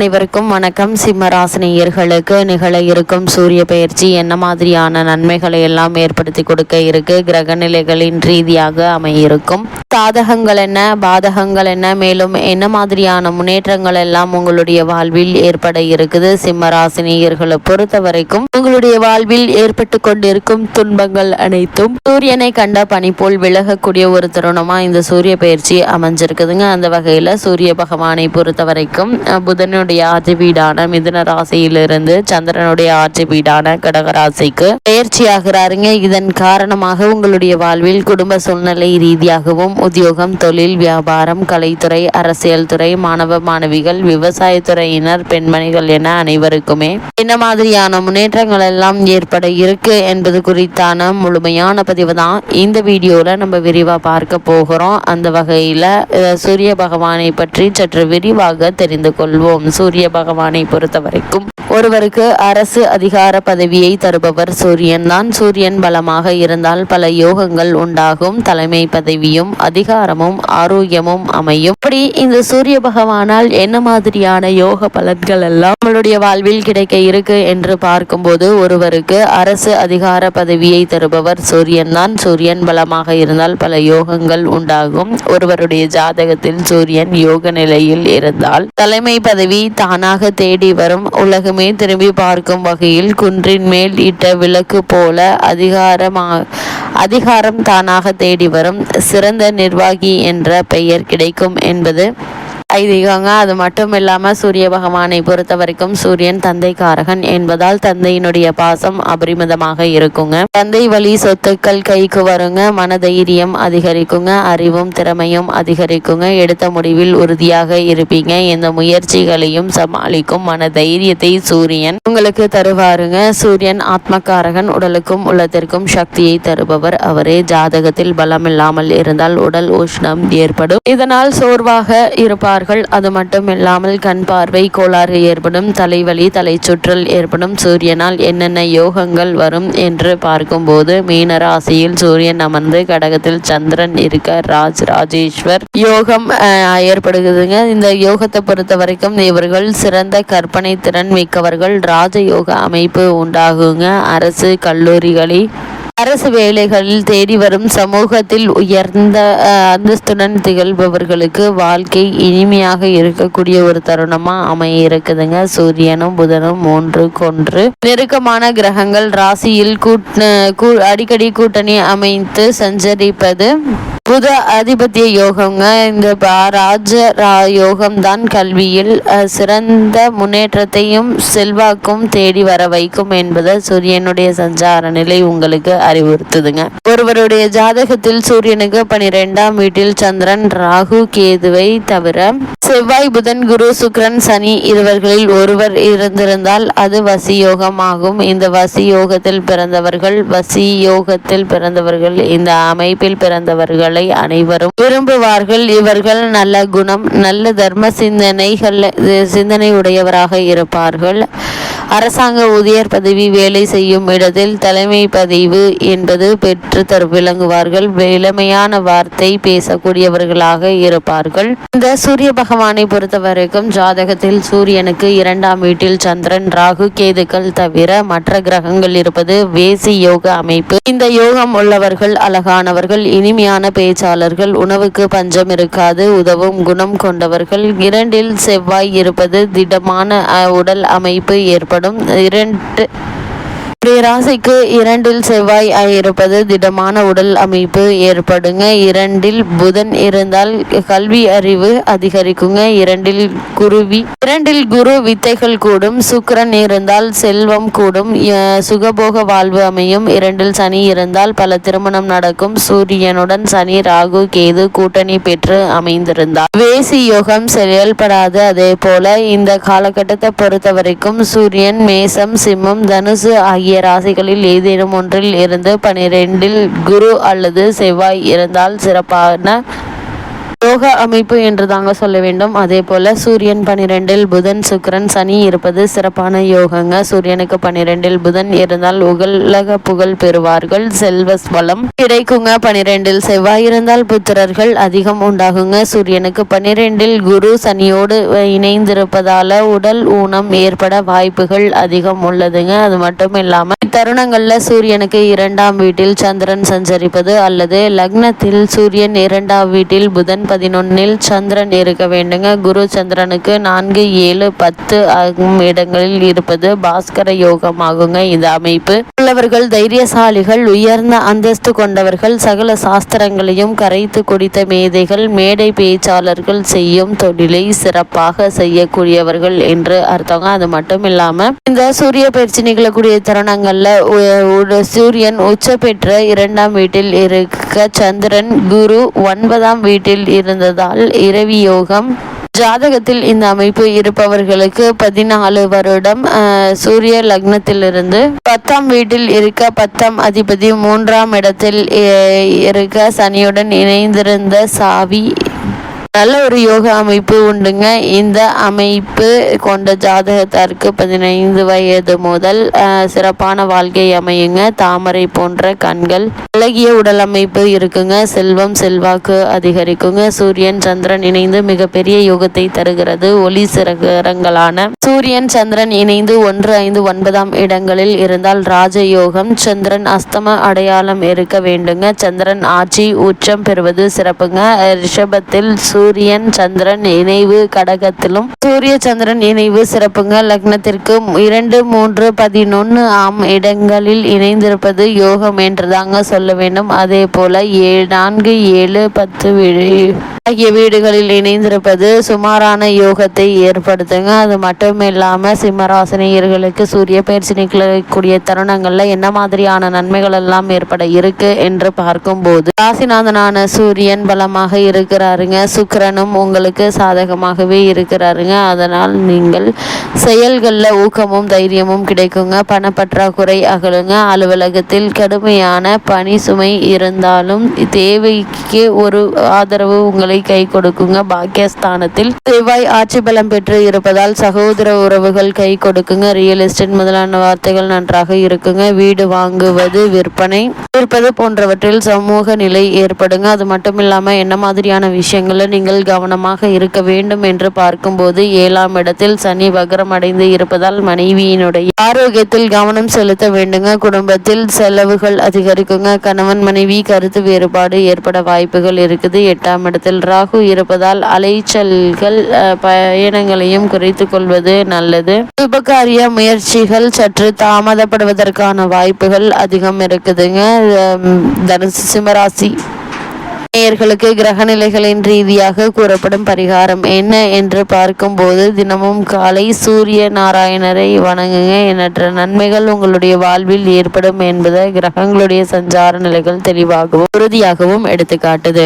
அனைவருக்கும் வணக்கம். சிம்மராசினியர்களுக்கு நிகழ இருக்கும் சூரிய பயிற்சி என்ன மாதிரியான நன்மைகளை எல்லாம் ஏற்படுத்தி கொடுக்க இருக்கு, கிரக நிலைகளின் ரீதியாக அமையிருக்கும், சாதகங்கள் என்ன பாதகங்கள் என்ன, மேலும் என்ன மாதிரியான முன்னேற்றங்கள் எல்லாம் உங்களுடைய வாழ்வில் ஏற்பட இருக்குது. சிம்மராசினியர்களை பொறுத்த வரைக்கும் உங்களுடைய வாழ்வில் ஏற்பட்டு கொண்டிருக்கும் துன்பங்கள் அனைத்தும் சூரியனை கண்ட பனி போல் விலகக்கூடிய ஒரு தருணமா இந்த சூரிய பயிற்சி அமைஞ்சிருக்குதுங்க. அந்த வகையில சூரிய பகவானை பொறுத்த வரைக்கும் புதனுடைய ஆட்சி வீடான மிதுன ராசியிலிருந்து சந்திரனுடைய ஆட்சி வீடான கடக ராசிக்கு பயிற்சி ஆகிறாருங்க. இதன் காரணமாக உங்களுடைய வாழ்வில் குடும்ப சூழ்நிலை ரீதியாகவும் உத்தியோகம், தொழில், வியாபாரம், கலைத்துறை, அரசியல் துறை, மாணவ மாணவிகள், விவசாயத்துறையினர், பெண்மணிகள் என அனைவருக்குமே என்ன மாதிரியான முன்னேற்றங்கள் எல்லாம் ஏற்பட இருக்கு என்பது குறித்தான முழுமையான பதிவு தான் இந்த வீடியோல நம்ம விரிவா பார்க்க போகிறோம். அந்த வகையில சூரிய பகவானை பற்றி சற்று விரிவாக தெரிந்து கொள்வோம். சூரிய பகவானை பொறுத்த வரைக்கும் ஒருவருக்கு அரசு அதிகார பதவியை தருபவர் சூரியன் தான். சூரியன் பலமாக இருந்தால் பல யோகங்கள் உண்டாகும், தலைமை பதவியும் அதிகாரமும் ஆரோக்கியமும் அமையும். இப்படி இந்த சூரிய பகவானால் என்ன மாதிரியான யோக பலன்கள் எல்லாம் நம்மளுடைய வாழ்வில் கிடைக்க இருக்கு என்று பார்க்கும்போது, ஒருவருக்கு அரசு அதிகார பதவியை தருபவர் சூரியன் தான். சூரியன் பலமாக இருந்தால் பல யோகங்கள் உண்டாகும். ஒருவருடைய ஜாதகத்தில் சூரியன் யோக நிலையில் இருந்தால் தலைமை பதவி தானாக தேடி வரும். உலகமே திரும்பி பார்க்கும் வகையில் குன்றின் மேல் இட்ட விளக்கு போல அதிகாரம் தானாக தேடி வரும். சிறந்த நிர்வாகி என்ற பெயர் கிடைக்கும் என்பது ஐதீகங்க. அது மட்டும் இல்லாம சூரிய பகவானை பொறுத்த வரைக்கும் சூரியன் தந்தை காரகன் என்பதால் தந்தையினுடைய பாசம் அபரிமிதமாக இருக்குங்க. தந்தை வழி சொத்துக்கள் கைக்கு வருங்க. மனதைரியம் அதிகரிக்குங்க. அறிவும் திறமையும் அதிகரிக்குங்க. எடுத்த முடிவில் உறுதியாக இருப்பீங்க. எந்த முயற்சிகளையும் சமாளிக்கும் மன தைரியத்தை சூரியன் உங்களுக்கு தருவாருங்க. சூரியன் ஆத்மகாரகன், உடலுக்கும் உள்ளத்திற்கும் சக்தியை தருபவர் அவரே. ஜாதகத்தில் பலம் இல்லாமல் இருந்தால் உடல் உஷ்ணம் ஏற்படும். இதனால் சோர்வாக இருப்பார். அது மட்டும் இல்லாமல் கண் பார்வை கோளாறு ஏற்படும், தலைவலி, தலை சுற்றல் ஏற்படும். சூரியனால் என்னென்ன யோகங்கள் வரும் என்று பார்க்கும்போது, மீன ராசியில் சூரியன் அமர்ந்து கடகத்தில் சந்திரன் இருக்க ராஜேஸ்வர் யோகம் ஏற்படுகிறதுங்க. இந்த யோகத்தை பொறுத்த வரைக்கும் இவர்கள் சிறந்த கற்பனை திறன் மிக்கவர்கள். ராஜயோக அமைப்பு உண்டாகுங்க. அரசு கல்லூரிகளை அரசு வேலைகளில் தேடி வரும். சமூகத்தில் உயர்ந்த அந்தஸ்துடன் திகழ்பவர்களுக்கு வாழ்க்கை இனிமையாக இருக்கக்கூடிய ஒரு தருணமா அமைய இருக்குதுங்க. சூரியனும் புதனும் ஒன்றுக்கொன்று நெருக்கமான கிரகங்கள். ராசியில் அடிக்கடி கூட்டணி அமைத்து சஞ்சரிப்பது புத அதிபத்திய யோகங்க. இந்த ராஜ யோகம் தான் கல்வியில் சிறந்த முன்னேற்றத்தையும் செல்வாக்கும் தேடி வர வைக்கும் என்பதை சூரியனுடைய சஞ்சார நிலை உங்களுக்கு அறிவுறுத்துதுங்க. ஒருவருடைய ஜாதகத்தில் சூரியனுக்கு 12ஆம் வீட்டில் சந்திரன், ராகு, கேதுவை தவிர செவ்வாய், புதன், குரு, சுக்கிரன், சனி இவர்களில் ஒருவர் இருந்திருந்தால் அது வசி யோகம் ஆகும். இந்த வசி யோகத்தில் பிறந்தவர்கள் இந்த அமைப்பில் பிறந்தவர்கள் அனைவரும் விரும்புவார்கள். இவர்கள் நல்ல குணம், நல்ல தர்ம சிந்தனை உடையவராக இருப்பார்கள். அரசாங்க ஊழியர் பதவி வேலை செய்யும் இடத்தில் தலைமை பதிவு என்பது பெற்று விளங்குவார்கள். இளமையான வார்த்தை பேசக்கூடியவர்களாக இருப்பார்கள். இந்த சூரிய பகவானை பொறுத்த வரைக்கும் ஜாதகத்தில் சூரியனுக்கு 2ஆம் வீட்டில் சந்திரன், ராகு, கேதுக்கள் தவிர மற்ற கிரகங்கள் இருப்பது வேசி யோக அமைப்பு. இந்த யோகம் உள்ளவர்கள் அழகானவர்கள், இனிமையான பேச்சாளர்கள், உணவுக்கு பஞ்சம் இருக்காது, உதவும் குணம் கொண்டவர்கள். 2இல் செவ்வாய் இருப்பது திடமான உடல் அமைப்பு ஏற்படும். ராசிக்கு 2இல் செவ்வாய் இருப்பது திடமான உடல் அமைப்பு ஏற்படுங்க. 2இல் புதன் இருந்தால் கல்வி அறிவு அதிகரிக்குங்க. 2இல் குரு வித்தைகள் கூடும். சுக்கிரன் இருந்தால் செல்வம் கூடும், சுகபோக வாழ்வு அமையும். 2இல் சனி இருந்தால் பல திருமணம் நடக்கும். சூரியனுடன் சனி, ராகு, கேது கூட்டணி பெற்று அமைந்திருந்தால் வேசி யோகம் செயல்படாது. அதே போல இந்த காலகட்டத்தை பொறுத்த வரைக்கும் சூரியன் மேசம், சிம்மம், தனுசு ஆகிய ராசிகளில் ஏதேனும் ஒன்றில் இருந்து 12இல் குரு அல்லது செவ்வாய் இருந்தால் சிறப்பான யோக அமைப்பு என்று தாங்க சொல்ல வேண்டும். அதே போல சூரியன் 12 புதன் சுக்கிரன் சனி இருப்பது சிறப்பான யோகங்க. சூரியனுக்கு 12 புதன் இருந்தால் உலக புகழ் பெறுவார்கள், செல்வ வளம் கிடைக்குங்க. 12 செவ்வாய் இருந்தால் புத்திரர்கள் அதிகம் உண்டாகுங்க. சூரியனுக்கு 12 குரு சனியோடு இணைந்திருப்பதால உடல் ஊனம் ஏற்பட வாய்ப்புகள் அதிகம் உள்ளதுங்க. அது மட்டும் இல்லாம இத்தருணங்கள்ல சூரியனுக்கு 2ஆம் வீட்டில் சந்திரன் சஞ்சரிப்பது அல்லது லக்னத்தில் சூரியன் 2ஆம் வீட்டில் புதன் 11 சந்திரன் இருக்க வேண்டுங்க. குரு சந்திரனுக்கு 4, 7, 10 ஆகும் இடங்களில் இருப்பது பாஸ்கர யோகம் ஆகுங்க. இந்த அமைப்பு உள்ளவர்கள் தைரியசாலிகள், உயர்ந்த அந்தஸ்து கொண்டவர்கள், சகல சாஸ்திரங்களையும் கரைத்து குடித்த மேதைகள், மேடை பேச்சாளர்கள், செய்யும் தொழிலை சிறப்பாக செய்யக்கூடியவர்கள் என்று அர்த்தங்க. அது மட்டும் இல்லாம இந்த சூரிய பயிற்சி நிகழக்கூடிய தருணங்கள்ல சூரியன் உச்ச பெற்ற 2ஆம் வீட்டில் இருக்க சந்திரன் குரு 9ஆம் வீட்டில் இருந்ததால் இரவி யோகம். ஜாதகத்தில் இந்த அமைப்பு இருப்பவர்களுக்கு 14 வருடம் சூரிய லக்னத்திலிருந்து 10ஆம் வீட்டில் இருக்க 10ஆம் அதிபதி 3ஆம் இடத்தில் இருக்க சனியுடன் இணைந்திருந்த சாவி நல்ல ஒரு யோக அமைப்பு உண்டுங்க. இந்த அமைப்பு கொண்ட ஜாதகத்தாருக்கு 15 வயது முதல் சிறப்பான வாழ்க்கை அமையுங்க. தாமரை போன்ற கண்கள், அழகிய உடல் அமைப்பு இருக்குங்க. செல்வம் செல்வாக்கு அதிகரிக்குங்க. சூரியன் சந்திரன் இணைந்து மிகப்பெரிய யோகத்தை தருகிறது. ஒளி சிறகரங்களான சூரியன் சந்திரன் இணைந்து 1, 5, 9ஆம் இடங்களில் இருந்தால் ராஜயோகம். சந்திரன் அஸ்தம அடையாளம் இருக்க வேண்டுங்க. சந்திரன் ஆட்சி உச்சம் பெறுவது சிறப்புங்க. ரிஷபத்தில் சூரியன் சந்திரன் இணைவு, கடகத்திலும் சூரிய சந்திரன் இணைவு சிறப்புங்க. லக்னத்திற்கு 2, 3, 11 ஆம் இடங்களில் இணைந்திருப்பது யோகம் என்றுதாங்க சொல்ல வேண்டும். அதே போல 4, 7, 10 ஆகிய வீடுகளில் இணைந்திருப்பது சுமாரான யோகத்தை ஏற்படுத்துங்க. அது மட்டும் இல்லாம சிம்மராசினியர்களுக்கு சூரிய பயிற்சி நிகழக்கூடிய தருணங்கள்ல என்ன மாதிரியான நன்மைகள் எல்லாம் ஏற்பட இருக்கு என்று பார்க்கும் போது, ராசிநாதனான சூரியன் பலமாக இருக்கிறாருங்க. சுக்கிரனும் உங்களுக்கு சாதகமாகவே இருக்கிறாருங்க. அதனால் நீங்கள் செயல்களில் ஊக்கமும் தைரியமும் கிடைக்குங்க. பணப்பற்றாக்குறை அகலுங்க. அலுவலகத்தில் கடுமையான பணி சுமை இருந்தாலும் தேவைக்கு ஒரு ஆதரவு உங்களை கை கொடுக்குங்க. பாக்கியஸ்தானத்தில் செவ்வாய் ஆட்சி பலம் பெற்று இருப்பதால் சகோதர உறவுகள் கை கொடுக்குங்க. ரியல் எஸ்டேட் முதலான வார்த்தைகள் நன்றாக இருக்குங்க. வீடு வாங்குவது, விற்பனை விற்பது போன்றவற்றில் சமூக நிலை ஏற்படுங்க. அது மட்டும் இல்லாம என்ன மாதிரியான விஷயங்களை நீங்கள் கவனமாக இருக்க வேண்டும் என்று பார்க்கும்போது, 7ஆம் இடத்தில் சனி வக்ரம் அடைந்து இருப்பதால் மனைவியினுடைய ஆரோக்கியத்தில் கவனம் செலுத்த வேண்டுங்க. குடும்பத்தில் செலவுகள் அதிகரிக்குங்க. கணவன் மனைவி கருத்து வேறுபாடு ஏற்பட வாய்ப்புகள் இருக்குது. 8ஆம் இடத்தில் ராகு இருப்பதால் அலைச்சல்கள், பயணங்களையும் குறைத்துக் கொள்வது நல்லது. சுபகாரிய முயற்சிகள் சற்று தாமதப்படுவதற்கான வாய்ப்புகள் அதிகம் இருக்குதுங்க. தனுசு சிம்மராசி நேயர்களுக்கு கிரக நிலைகளின் ரீதியாக கூறப்படும் பரிகாரம் என்ன என்று பார்க்கும்போது, தினமும் காலை சூரிய நாராயணரை வணங்குங்க. எண்ணற்ற நன்மைகள் உங்களுடைய வாழ்வில் ஏற்படும் என்பதை கிரகங்களுடைய சஞ்சார நிலைகள் தெளிவாகவும் உறுதியாகவும் எடுத்துக்காட்டுது.